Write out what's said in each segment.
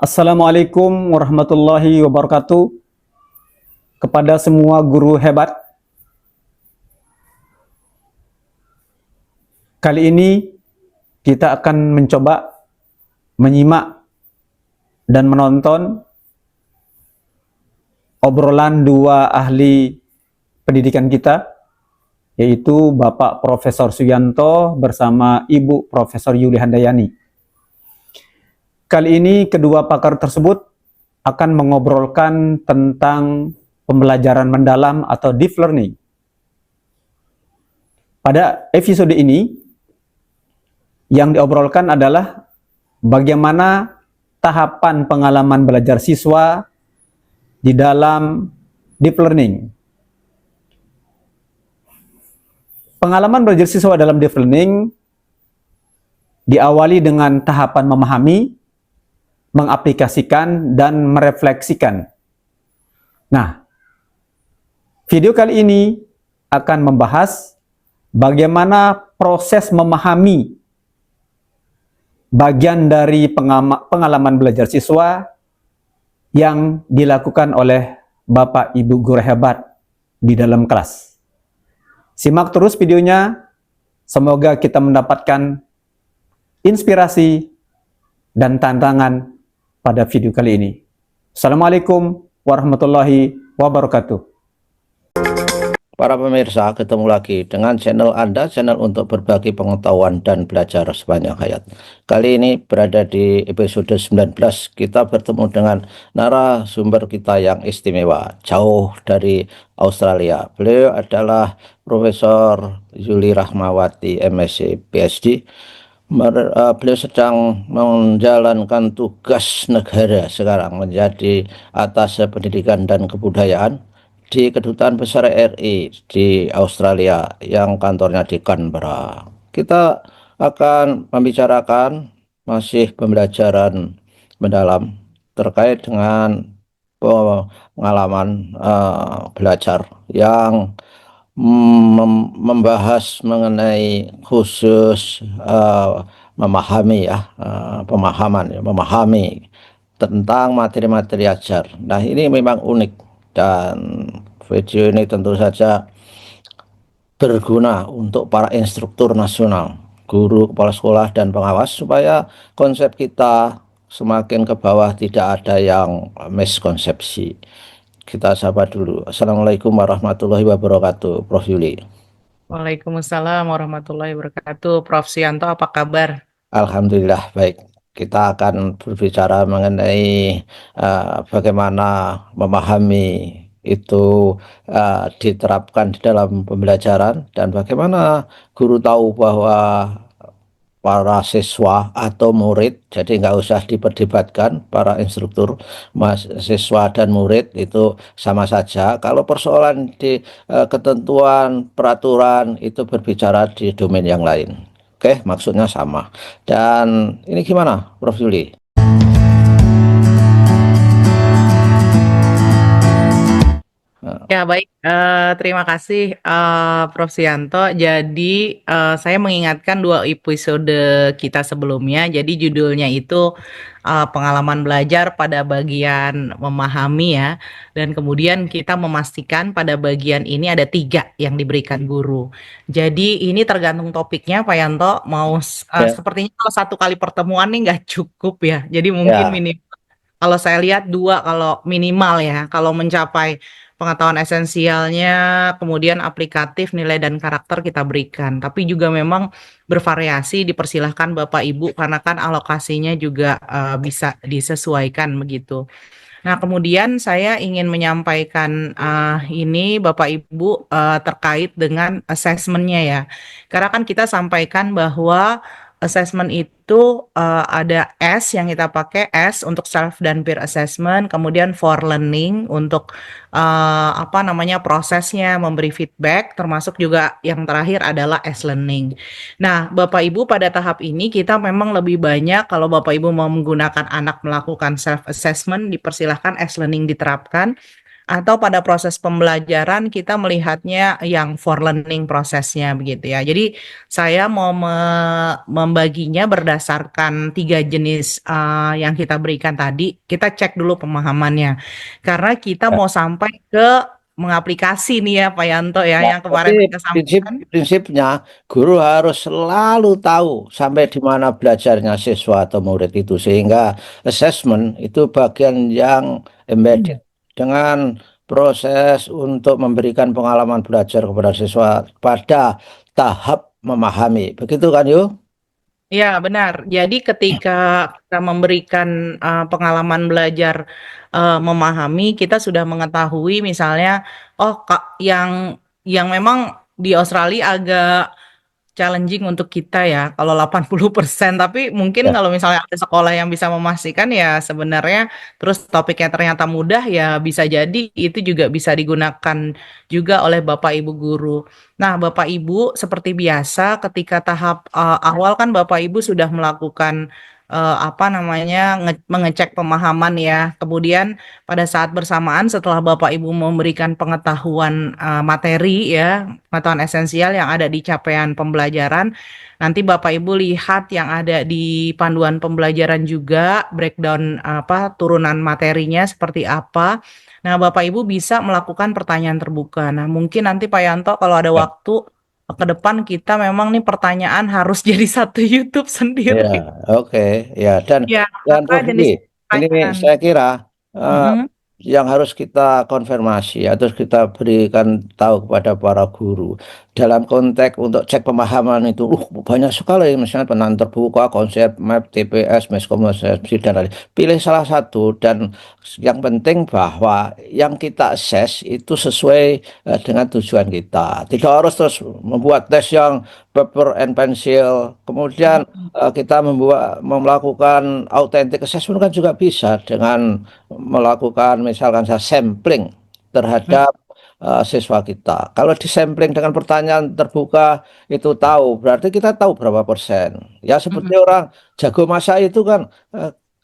Assalamualaikum warahmatullahi wabarakatuh. Kepada semua guru hebat, kali ini kita akan mencoba menyimak dan menonton obrolan dua ahli pendidikan kita, yaitu Bapak Profesor Suyanto bersama Ibu Profesor Yuli Handayani. Kali ini kedua pakar tersebut akan mengobrolkan tentang pembelajaran mendalam atau deep learning. Pada episode ini, yang diobrolkan adalah bagaimana tahapan pengalaman belajar siswa di dalam deep learning. Pengalaman belajar siswa dalam deep learning diawali dengan tahapan memahami, mengaplikasikan, dan merefleksikan. Nah, video kali ini akan membahas bagaimana proses memahami bagian dari pengalaman belajar siswa yang dilakukan oleh Bapak Ibu guru hebat di dalam kelas. Simak terus videonya, semoga kita mendapatkan inspirasi dan tantangan pada video kali ini. Assalamualaikum warahmatullahi wabarakatuh. Para pemirsa, ketemu lagi dengan channel Anda, channel untuk berbagi pengetahuan dan belajar sepanjang hayat. Kali ini berada di episode 19, kita bertemu dengan narasumber kita yang istimewa, jauh dari Australia. Beliau adalah Profesor Yuli Rahmawati, MSc PhD. Beliau sedang menjalankan tugas negara sekarang menjadi Atas Pendidikan dan Kebudayaan di Kedutaan Besar RI di Australia yang kantornya di Canberra. Kita akan membicarakan masih pembelajaran mendalam terkait dengan pengalaman belajar yang membahas mengenai khusus memahami memahami tentang materi-materi ajar. Nah, ini memang unik. Dan video ini tentu saja berguna untuk para instruktur nasional, guru, kepala sekolah, dan pengawas, supaya konsep kita semakin ke bawah, tidak ada yang miskonsepsi. Kita sapa dulu. Assalamualaikum warahmatullahi wabarakatuh, Prof. Yuli. Waalaikumsalam warahmatullahi wabarakatuh. Prof. Suyanto, apa kabar? Alhamdulillah baik. Kita akan berbicara mengenai bagaimana memahami itu diterapkan di dalam pembelajaran, dan bagaimana guru tahu bahwa para siswa atau murid, jadi nggak usah diperdebatkan, para instruktur, mahasiswa dan murid itu sama saja. Kalau persoalan di ketentuan peraturan itu berbicara di domain yang lain. Oke, maksudnya sama. Dan ini gimana, Prof. Yuli? Ya baik, terima kasih Prof. Suyanto. Jadi saya mengingatkan dua episode kita sebelumnya. Jadi judulnya itu pengalaman belajar pada bagian memahami ya. Dan kemudian kita memastikan pada bagian ini ada 3 yang diberikan guru. Jadi ini tergantung topiknya Pak Yanto. Mau sepertinya kalau 1 kali pertemuan nih nggak cukup ya. Jadi mungkin minimal, kalau saya lihat 2 kalau minimal ya. Kalau mencapai pengetahuan esensialnya, kemudian aplikatif, nilai dan karakter kita berikan. Tapi juga memang bervariasi, dipersilahkan Bapak Ibu, karena kan alokasinya juga bisa disesuaikan begitu. Nah, kemudian saya ingin menyampaikan ini Bapak Ibu terkait dengan assessment-nya ya. Karena kan kita sampaikan bahwa assessment itu ada S yang kita pakai, S untuk self dan peer assessment, kemudian for learning untuk prosesnya, memberi feedback, termasuk juga yang terakhir adalah S learning. Nah, Bapak Ibu pada tahap ini kita memang lebih banyak, kalau Bapak Ibu mau menggunakan anak melakukan self assessment, dipersilahkan S learning diterapkan. atau pada proses pembelajaran kita melihatnya yang for learning prosesnya begitu ya. Jadi saya mau membaginya berdasarkan 3 jenis yang kita berikan tadi. Kita cek dulu pemahamannya. Karena kita Ya. mau sampai ke mengaplikasi nih ya Pak Yanto ya, Nah, yang berarti kemarin kita sampaikan. prinsipnya guru harus selalu tahu sampai di mana belajarnya siswa atau murid itu sehingga assessment itu bagian yang embedded dengan proses untuk memberikan pengalaman belajar kepada siswa pada tahap memahami. Begitu kan, Yuk? Ya, benar. Jadi ketika kita memberikan pengalaman belajar memahami, kita sudah mengetahui misalnya, oh Kak, yang memang di Australia agak challenging untuk kita ya, kalau 80%, tapi mungkin Ya. kalau misalnya ada sekolah yang bisa memastikan ya sebenarnya, terus topiknya ternyata mudah ya bisa jadi itu juga bisa digunakan juga oleh Bapak Ibu guru. Nah, Bapak Ibu seperti biasa ketika tahap awal kan Bapak Ibu sudah melakukan apa namanya mengecek pemahaman ya. Kemudian pada saat bersamaan setelah Bapak Ibu memberikan pengetahuan materi ya, pengetahuan esensial yang ada di capaian pembelajaran, nanti Bapak Ibu lihat yang ada di panduan pembelajaran juga breakdown apa turunan materinya seperti apa. Nah, Bapak Ibu bisa melakukan pertanyaan terbuka. Nah, mungkin nanti Pak Yanto kalau ada Ya. waktu ke depan kita memang nih pertanyaan harus jadi satu YouTube Ya, sendiri. oke, ya Ya, dan apa Prof jenis Dwi, ini pertanyaan? saya kira eh, Mm-mm. yang harus kita konfirmasi atau kita berikan tahu kepada para guru dalam konteks untuk cek pemahaman itu, banyak sekali misalnya penahan terbuka, konsep, map, TPS, miskonsepsi dan lain. Pilih salah satu dan yang penting bahwa yang kita assess itu sesuai dengan tujuan kita. Tidak harus terus membuat tes yang paper and pencil, kemudian kita melakukan authentic assessment kan juga bisa dengan melakukan misalkan saya sampling terhadap siswa kita. Kalau di sampling dengan pertanyaan terbuka itu tahu, berarti kita tahu berapa persen. Ya seperti Mm-mm. orang jago masak itu kan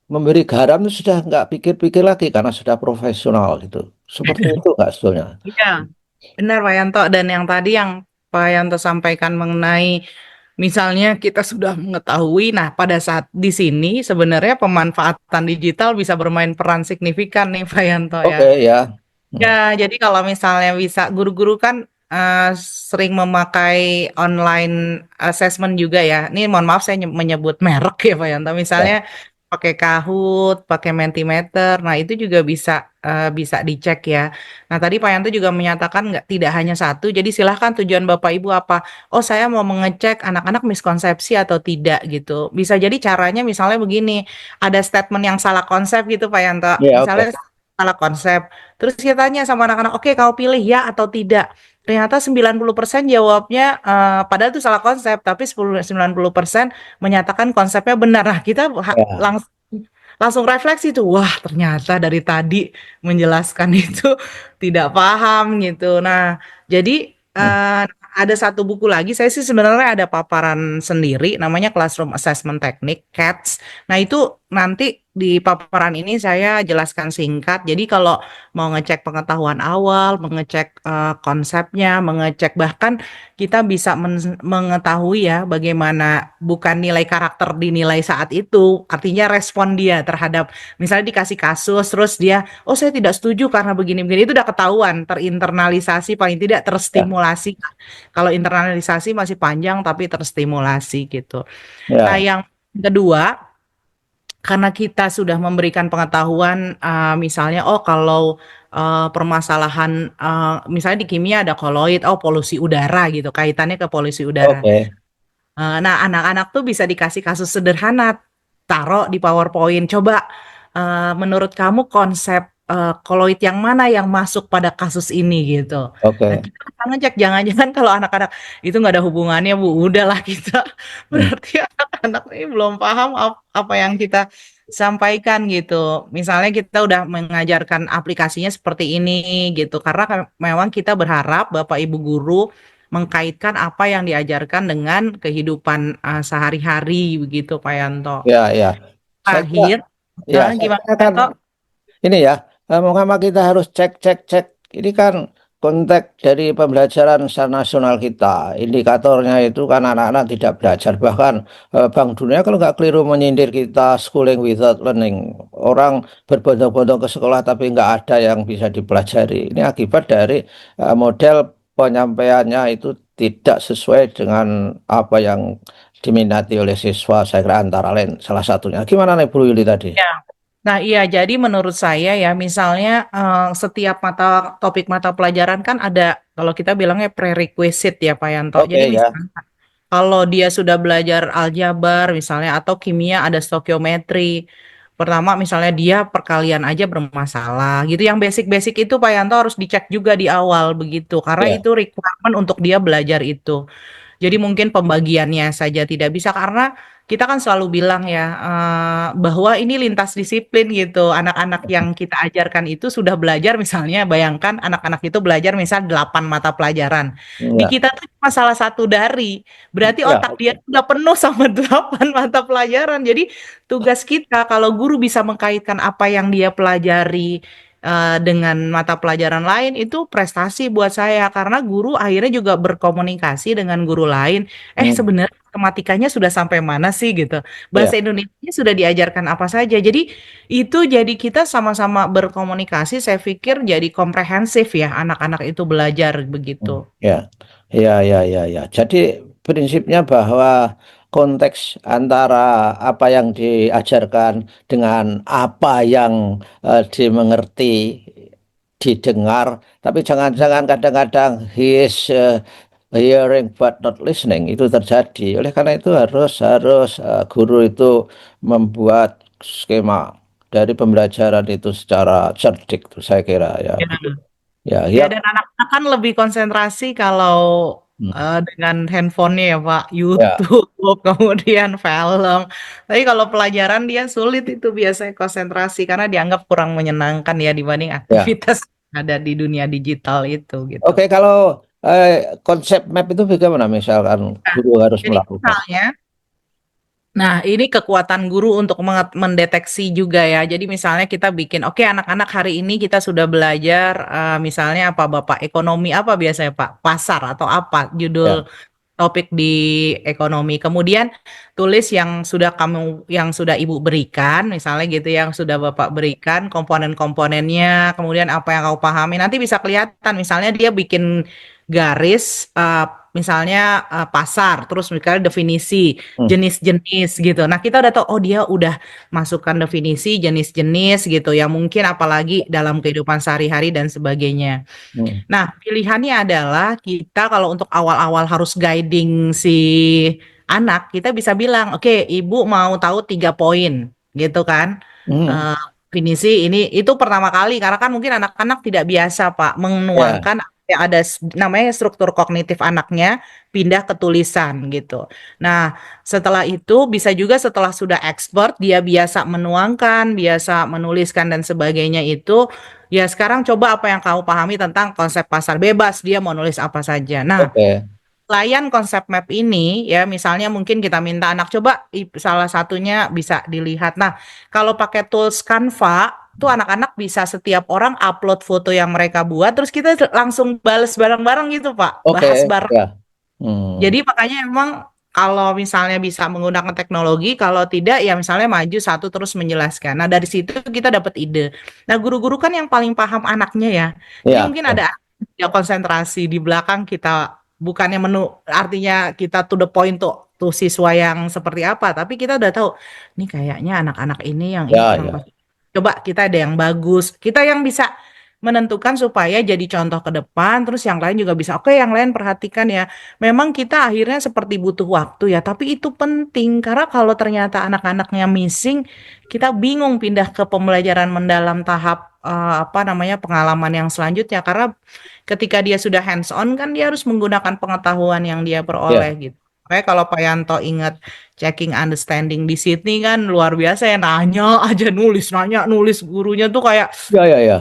memberi garam itu sudah nggak pikir-pikir lagi karena sudah profesional gitu. Seperti itu nggak sebetulnya? Iya, benar Pak Yanto. Dan yang tadi yang Pak Yanto sampaikan mengenai misalnya kita sudah mengetahui, nah pada saat di sini sebenarnya pemanfaatan digital bisa bermain peran signifikan nih Pak Yanto ya. Oke ya. Ya, Hmm. jadi kalau misalnya bisa guru-guru kan sering memakai online assessment juga ya. Ini mohon maaf saya menyebut merek ya Pak Yanto. Misalnya Ya, pakai Kahoot, pakai Mentimeter. Nah, itu juga bisa dicek ya. Nah, tadi Pak Yanto juga menyatakan nggak tidak hanya satu. Jadi silahkan tujuan Bapak Ibu apa? Oh, saya mau mengecek anak-anak miskonsepsi atau tidak gitu. Bisa jadi caranya misalnya begini, ada statement yang salah konsep gitu Pak Yanto. ya, oke. Misalnya salah konsep. Terus kita tanya sama anak-anak, oke kau pilih ya atau tidak. Ternyata 90% jawabnya, padahal itu salah konsep, tapi 90% menyatakan konsepnya benar. Nah, kita Ya, langsung refleksi tuh, wah ternyata dari tadi menjelaskan itu tidak paham gitu. Nah, jadi hmm, ada satu buku lagi, saya sih sebenarnya ada paparan sendiri, namanya Classroom Assessment Technique, CATS. Nah, itu nanti di paparan ini saya jelaskan singkat. Jadi kalau mau ngecek pengetahuan awal, mengecek konsepnya, mengecek bahkan kita bisa mengetahui ya bagaimana bukan nilai karakter dinilai saat itu, artinya respon dia terhadap misalnya dikasih kasus terus dia, oh saya tidak setuju karena begini-begini, itu udah ketahuan terinternalisasi paling tidak ya, terstimulasi. Kalau internalisasi masih panjang tapi terstimulasi gitu. Nah, ya, yang kedua karena kita sudah memberikan pengetahuan, misalnya, oh kalau permasalahan, misalnya di kimia ada koloid, oh polusi udara gitu, kaitannya ke polusi udara. oke, Nah, anak-anak tuh bisa dikasih kasus sederhana, taruh di PowerPoint. Coba, menurut kamu konsep koloid yang mana yang masuk pada kasus ini gitu. Nah, oke. kita bisa ngecek jangan-jangan kalau anak-anak itu nggak ada hubungannya, Bu. Udahlah kita Hmm. berarti anak-anak ini belum paham apa yang kita sampaikan gitu. Misalnya kita udah mengajarkan aplikasinya seperti ini gitu. Karena memang kita berharap Bapak Ibu guru mengkaitkan apa yang diajarkan dengan kehidupan sehari-hari begitu Pak Yanto. Ya, ya. Saya kira, Terakhir, ya, saya gimana kira Pak kan Yanto? ini ya. mengapa kita harus cek. Ini kan konteks dari pembelajaran secara nasional kita. Indikatornya itu kan anak-anak tidak belajar. Bahkan Bank Dunia kalau nggak keliru menyindir kita schooling without learning. Orang berbondong-bondong ke sekolah tapi nggak ada yang bisa dipelajari. Ini akibat dari model penyampaiannya itu tidak sesuai dengan apa yang diminati oleh siswa. Saya kira antara lain salah satunya. Gimana nih Bu Yuli tadi? Ya. Nah, iya, jadi menurut saya ya, misalnya setiap topik mata pelajaran kan ada, kalau kita bilangnya prerequisite ya Pak Yanto. Jadi Oke ya. misalnya kalau dia sudah belajar aljabar misalnya atau kimia ada stokiometri. Pertama misalnya dia perkalian aja bermasalah gitu. Yang basic-basic itu Pak Yanto harus dicek juga di awal begitu. Karena Ya. itu requirement untuk dia belajar itu. Jadi mungkin pembagiannya saja tidak bisa karena kita kan selalu bilang ya bahwa ini lintas disiplin gitu. Anak-anak yang kita ajarkan itu sudah belajar misalnya bayangkan anak-anak itu belajar misal 8 mata pelajaran. Di Ya. kita tuh cuma salah satu dari. Berarti Ya, otak dia oke. sudah penuh sama 8 mata pelajaran. Jadi tugas kita kalau guru bisa mengkaitkan apa yang dia pelajari dengan mata pelajaran lain itu prestasi buat saya karena guru akhirnya juga berkomunikasi dengan guru lain. Hmm, Sebenarnya matematikanya sudah sampai mana sih gitu. ya, Bahasa Indonesia sudah diajarkan apa saja. Jadi itu jadi kita sama-sama berkomunikasi saya pikir jadi komprehensif ya anak-anak itu belajar begitu. ya, ya. Jadi prinsipnya bahwa konteks antara apa yang diajarkan dengan apa yang dimengerti, didengar, tapi jangan-jangan kadang-kadang he is hearing but not listening itu terjadi. Oleh karena itu harus guru itu membuat skema dari pembelajaran itu secara cerdik, tuh saya kira ya. Ya. Ya, Ya, ya. dan anak-anak kan lebih konsentrasi kalau Hmm. dengan handphonenya ya Pak, Ya, YouTube, kemudian film. Tapi kalau pelajaran dia sulit itu biasanya konsentrasi karena dianggap kurang menyenangkan ya dibanding ya. aktivitas yang ada di dunia digital itu gitu. Oke, kalau konsep map itu bagaimana misalkan Nah, guru harus jadi melakukan? misalnya, nah ini kekuatan guru untuk mendeteksi juga ya. Jadi misalnya kita bikin, oke anak-anak hari ini kita sudah belajar misalnya apa Bapak, ekonomi apa biasanya Pak? Pasar atau apa Ya, judul topik di ekonomi. Kemudian tulis yang sudah Ibu berikan, misalnya gitu yang sudah Bapak berikan komponen-komponennya, kemudian apa yang kau pahami. Nanti bisa kelihatan misalnya dia bikin garis misalnya pasar, terus misalnya definisi hmm, jenis-jenis gitu. Nah, kita udah tahu oh dia udah masukkan definisi jenis-jenis gitu ya. Mungkin apalagi dalam kehidupan sehari-hari dan sebagainya. hmm, Nah, pilihannya adalah kita kalau untuk awal-awal harus guiding si anak, kita bisa bilang, oke, ibu mau tahu 3 poin, gitu kan? hmm, Eh, Definisi ini itu pertama kali karena kan mungkin anak-anak tidak biasa Pak ya, menuangkan yang ada namanya struktur kognitif anaknya pindah ke tulisan gitu. Nah, setelah itu bisa juga setelah sudah expert dia biasa menuangkan, biasa menuliskan dan sebagainya itu ya sekarang coba apa yang kamu pahami tentang konsep pasar bebas, dia mau nulis apa saja. Nah, oke, layan konsep map ini ya misalnya mungkin kita minta anak coba salah satunya bisa dilihat. Nah, kalau pakai tools Canva tuh anak-anak bisa setiap orang upload foto yang mereka buat terus kita langsung bales bareng-bareng gitu, Pak. oke, Bahas bareng. ya, hmm, Jadi makanya emang kalau misalnya bisa menggunakan teknologi, kalau tidak ya misalnya maju satu terus menjelaskan. Nah dari situ kita dapat ide. Nah guru-guru kan yang paling paham anaknya ya. Jadi ya, mungkin ya, ada ya konsentrasi di belakang kita bukannya artinya kita to the point tuh siswa yang seperti apa, tapi kita udah tahu nih kayaknya anak-anak ini yang ini kurang ya, pas. Coba kita ada yang bagus, kita yang bisa menentukan supaya jadi contoh ke depan, terus yang lain juga bisa, oke yang lain perhatikan ya. Memang kita akhirnya seperti butuh waktu ya, tapi itu penting karena kalau ternyata anak-anaknya missing, kita bingung pindah ke pembelajaran mendalam tahap apa namanya pengalaman yang selanjutnya karena ketika dia sudah hands on kan dia harus menggunakan pengetahuan yang dia peroleh ya, gitu. Kayak kalau Pak Yanto ingat checking understanding di Sydney kan luar biasa ya nanya aja nulis nanya nulis gurunya tuh kayak ya,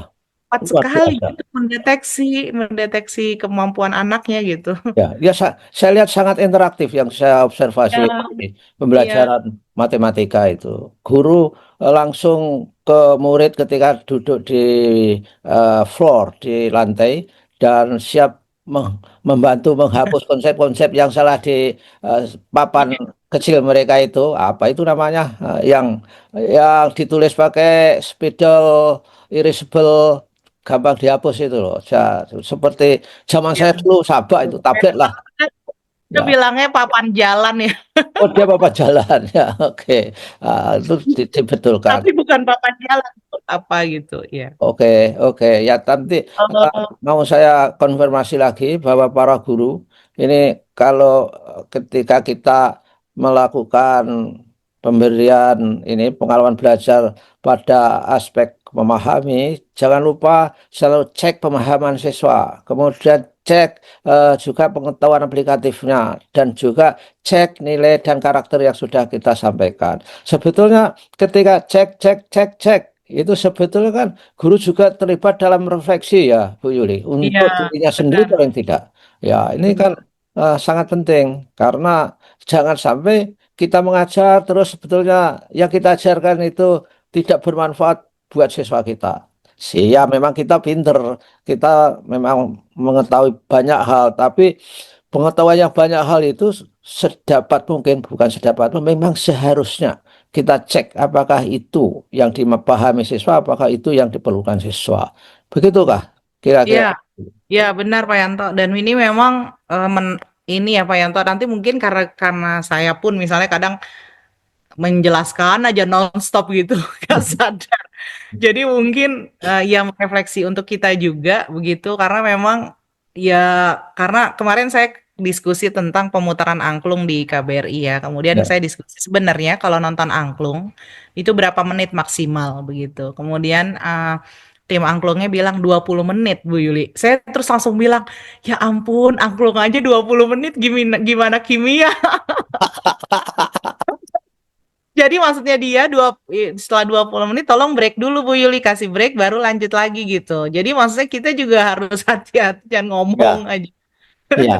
cepat luar sekali biasa. gitu mendeteksi kemampuan anaknya gitu. Ya, saya lihat sangat interaktif yang saya observasi Ya, di iya, pembelajaran matematika itu. Guru langsung ke murid ketika duduk di floor, di lantai, dan siap membantu menghapus konsep-konsep yang salah di papan kecil mereka itu. Apa itu namanya? Yang ditulis pakai spidol erasable, gampang dihapus itu loh. Seperti zaman Ya. saya dulu Sabak itu tablet lah. Itu Ya. bilangnya papan jalan ya, Oh, dia bapak jalan ya, oke. Itu dibetulkan. tapi bukan papan jalan apa gitu ya. Oke, oke. Ya, nanti Oh, mau saya konfirmasi lagi bahwa para guru ini kalau ketika kita melakukan pemberian ini pengalaman belajar pada aspek memahami, jangan lupa selalu cek pemahaman siswa, kemudian cek juga pengetahuan aplikatifnya, dan juga cek nilai dan karakter yang sudah kita sampaikan. Sebetulnya ketika cek, cek, cek, cek, itu sebetulnya kan guru juga terlibat dalam refleksi ya, Bu Yuli, iya, untuk dirinya sendiri benar. paling tidak. Ya, ini kan Benar. sangat penting karena jangan sampai kita mengajar terus sebetulnya yang kita ajarkan itu tidak bermanfaat buat siswa kita. Ya, memang kita pinter, kita memang mengetahui banyak hal, tapi pengetahuan yang banyak hal itu sedapat mungkin, bukan sedapat, memang seharusnya kita cek apakah itu yang dipahami siswa, apakah itu yang diperlukan siswa. Begitukah Iya, kira-kira? iya benar Pak Yanto. Dan ini memang ini ya Pak Yanto. Nanti mungkin karena saya pun misalnya kadang menjelaskan aja nonstop gitu, nggak sadar. Jadi mungkin ya refleksi untuk kita juga begitu karena memang ya karena kemarin saya diskusi tentang pemutaran angklung di KBRI ya. Kemudian Ya. saya diskusi sebenarnya kalau nonton angklung itu berapa menit maksimal begitu. Kemudian tim angklungnya bilang 20 menit Bu Yuli. Saya terus langsung bilang, "Ya ampun, angklung aja 20 menit gimana gimana kimia?" Jadi maksudnya dia setelah 20 menit tolong break dulu Bu Yuli, kasih break baru lanjut lagi gitu. Jadi maksudnya kita juga harus hati-hati jangan ngomong Ya, aja. ya. Iya,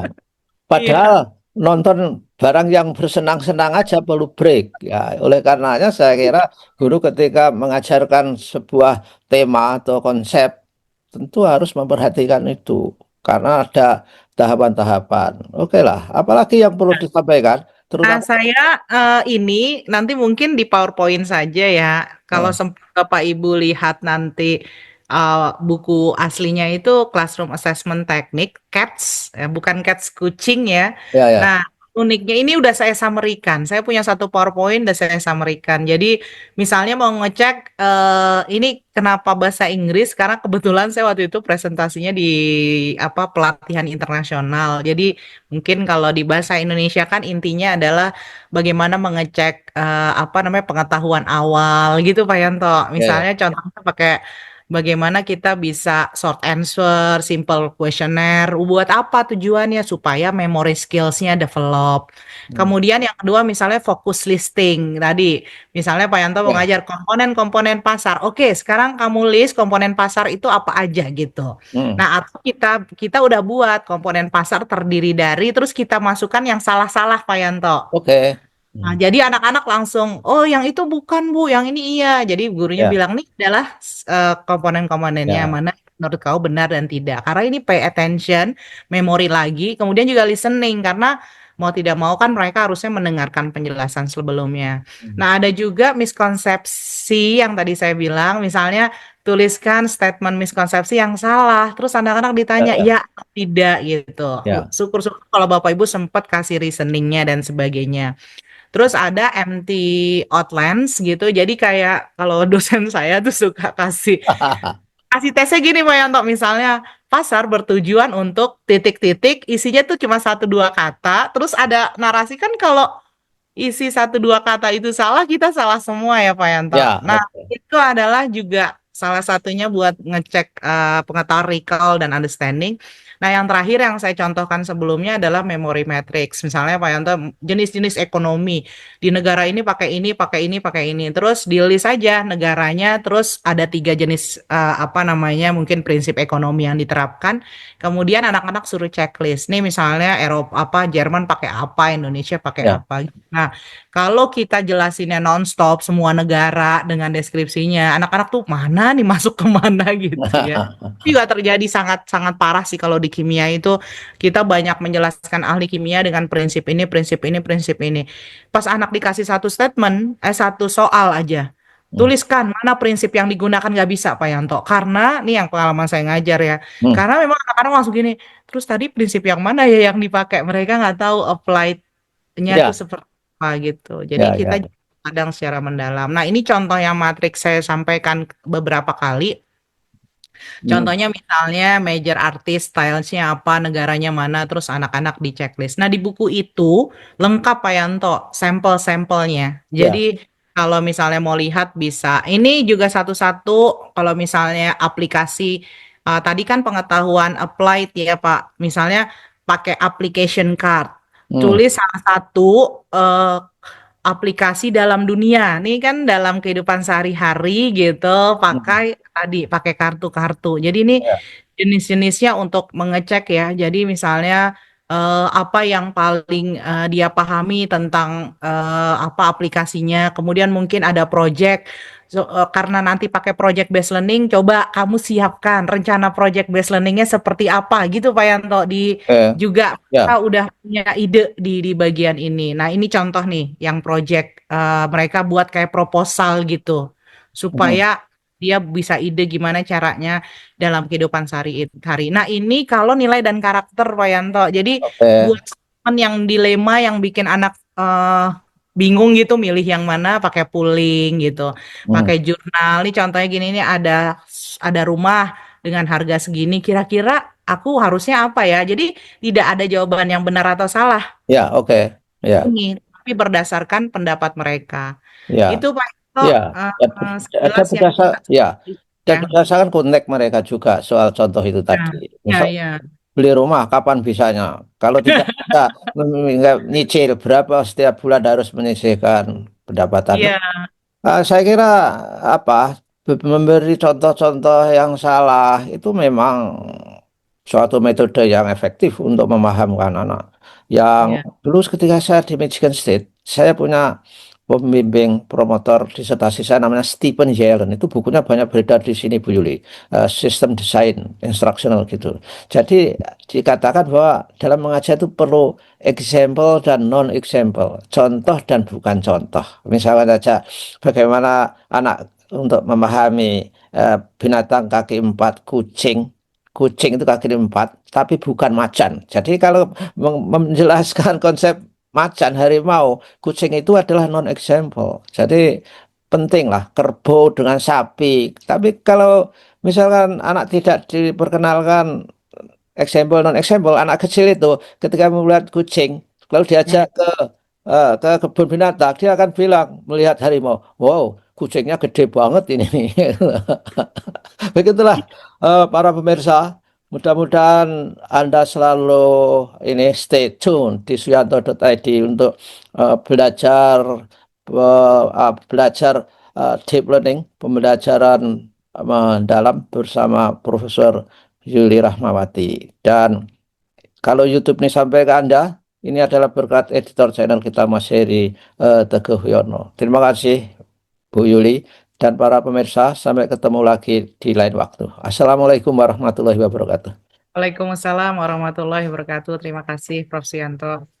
Padahal nonton barang yang bersenang-senang aja perlu break. Ya, oleh karenanya saya kira guru ketika mengajarkan sebuah tema atau konsep tentu harus memperhatikan itu karena ada tahapan-tahapan. Oke lah, apalagi yang perlu disampaikan, nah, terutama saya ini nanti mungkin di PowerPoint saja ya. Kalau oh, sempat Bapak Ibu lihat nanti buku aslinya itu Classroom Assessment Technique, CATS, bukan CATS kucing ya. ya ya, Nah, uniknya ini udah saya summary-kan. Saya punya satu PowerPoint udah saya summary-kan. Jadi misalnya mau ngecek ini kenapa bahasa Inggris karena kebetulan saya waktu itu presentasinya di apa pelatihan internasional. Jadi mungkin kalau di bahasa Indonesia kan intinya adalah bagaimana mengecek apa namanya pengetahuan awal gitu Pak Yanto. ya ya. Misalnya contohnya pakai bagaimana kita bisa short answer, simple questionnaire, buat apa tujuannya supaya memory skills-nya develop. Hmm, Kemudian yang kedua misalnya fokus listing tadi. Misalnya Pak Yanto mau ya. ngajar komponen-komponen pasar. Oke, sekarang kamu list komponen pasar itu apa aja gitu. Hmm, Nah, atau kita udah buat komponen pasar terdiri dari terus kita masukkan yang salah-salah Pak Yanto. oke. Nah, Hmm, jadi anak-anak langsung, oh yang itu bukan Bu, yang ini iya. Jadi gurunya ya bilang nih adalah komponen-komponennya ya. mana yang menurut kau benar dan tidak. Karena ini pay attention, memori lagi, kemudian juga listening karena mau tidak mau kan mereka harusnya mendengarkan penjelasan sebelumnya. Hmm, Nah, ada juga miskonsepsi yang tadi saya bilang, misalnya tuliskan statement miskonsepsi yang salah, terus anak-anak ya ditanya ya ya atau tidak gitu. ya. Syukur-syukur kalau Bapak Ibu sempat kasih reasoningnya dan sebagainya. Terus ada empty outlines gitu. Jadi kayak kalau dosen saya tuh suka kasih kasih tesnya gini Pak Yanto, misalnya pasar bertujuan untuk titik-titik isinya tuh cuma satu dua kata. Terus ada narasi kan kalau isi satu dua kata itu salah kita salah semua ya Pak Yanto. Ya, Nah itu adalah juga salah satunya buat ngecek pengetahuan recall dan understanding. Nah, yang terakhir yang saya contohkan sebelumnya adalah memory matrix. Misalnya Pak Yanto, jenis-jenis ekonomi di negara ini pakai ini, pakai ini, pakai ini. Terus di list saja negaranya, terus ada 3 jenis apa namanya mungkin prinsip ekonomi yang diterapkan. Kemudian anak-anak suruh checklist. Nih misalnya Eropa apa, Jerman pakai apa, Indonesia pakai Ya. apa. Nah, kalau kita jelasinnya nonstop semua negara dengan deskripsinya, anak-anak tuh mana nih masuk ke mana gitu ya. Juga terjadi sangat-sangat parah sih kalau di kimia itu kita banyak menjelaskan ahli kimia dengan prinsip ini, prinsip ini, prinsip ini. Pas anak dikasih satu statement, satu soal aja, Hmm. tuliskan mana prinsip yang digunakan nggak bisa Pak Yanto. Karena ini yang pengalaman saya ngajar ya. Hmm. Karena memang anak-anak langsung gini, terus tadi prinsip yang mana ya yang dipakai? Mereka nggak tahu applied-nya itu Ya, seperti apa gitu. Jadi ya, kita ya. kadang secara mendalam. Nah, ini contoh yang matriks saya sampaikan beberapa kali. Hmm. Contohnya misalnya major artist, stylesnya apa, negaranya mana, terus anak-anak di checklist. Nah, di buku itu lengkap Pak Yanto, sampel-sampelnya. Ya. Jadi kalau misalnya mau lihat bisa. Ini juga satu-satu kalau misalnya aplikasi, tadi kan pengetahuan applied ya Pak. Misalnya pakai application card. Hmm. Tulis salah satu aplikasi dalam dunia. Nih kan dalam kehidupan sehari-hari gitu, Hmm. pakai kartu-kartu. Jadi ini Ya. jenis-jenisnya untuk mengecek ya. Jadi misalnya apa yang paling dia pahami tentang apa aplikasinya. Kemudian mungkin ada project. Karena nanti pakai project based learning, coba kamu siapkan rencana project based learningnya seperti apa gitu Pak Yanto. Eh, Juga kita ya. udah punya ide di bagian ini. Nah, ini contoh nih yang project mereka buat kayak proposal gitu Hmm. supaya dia bisa ide gimana caranya dalam kehidupan sehari-hari. Nah, ini kalau nilai dan karakter Pak Yanto. Jadi Oke. buat teman yang dilema yang bikin anak bingung gitu milih yang mana pakai pooling gitu. Hmm. Pakai jurnal. Ini contohnya gini nih ada rumah dengan harga segini kira-kira aku harusnya apa ya? Jadi tidak ada jawaban yang benar atau salah Ya, oke. Ya, ini, tapi berdasarkan pendapat mereka. ya, Itu Pak Ito, ya. Dan ada sekilas yang berdasar, ya, dan ya. berdasarkan konteks mereka juga soal contoh itu Nah, tadi. ya, Misal ya, beli rumah kapan bisanya? Kalau tidak bisa nyicil berapa setiap bulan harus menyisihkan pendapatan. iya, Saya kira apa memberi contoh-contoh yang salah itu memang suatu metode yang efektif untuk memahamkan anak. Yang iya, dulu ketika saya di Michigan State, saya punya pembimbing promotor disertasi saya namanya Stephen Yellen. Itu bukunya banyak beredar di sini Bu Yuli. System Design Instructional gitu. Jadi dikatakan bahwa dalam mengajar itu perlu example dan non example, contoh dan bukan contoh. Misalnya saja bagaimana anak untuk memahami binatang kaki empat kucing. Kucing itu kaki empat, tapi bukan macan. Jadi kalau menjelaskan konsep macan harimau, kucing itu adalah non example. Jadi penting lah kerbau dengan sapi. Tapi kalau misalkan anak tidak diperkenalkan example non example, anak kecil itu ketika melihat kucing, lalu ya. diajak ke kebun binatang, dia akan bilang melihat harimau, wow, kucingnya gede banget ini. Begitulah para pemirsa. Mudah-mudahan Anda selalu ini stay tune di suyanto.id untuk belajar deep learning, pembelajaran mendalam bersama Profesor Yuli Rahmawati. Dan kalau YouTube ini sampai ke Anda, ini adalah berkat editor channel kita Mas Heri Teguh Yono. Terima kasih Bu Yuli dan para pemirsa. Sampai ketemu lagi di lain waktu. Assalamualaikum warahmatullahi wabarakatuh. Waalaikumsalam warahmatullahi wabarakatuh. Terima kasih Prof. Sianto.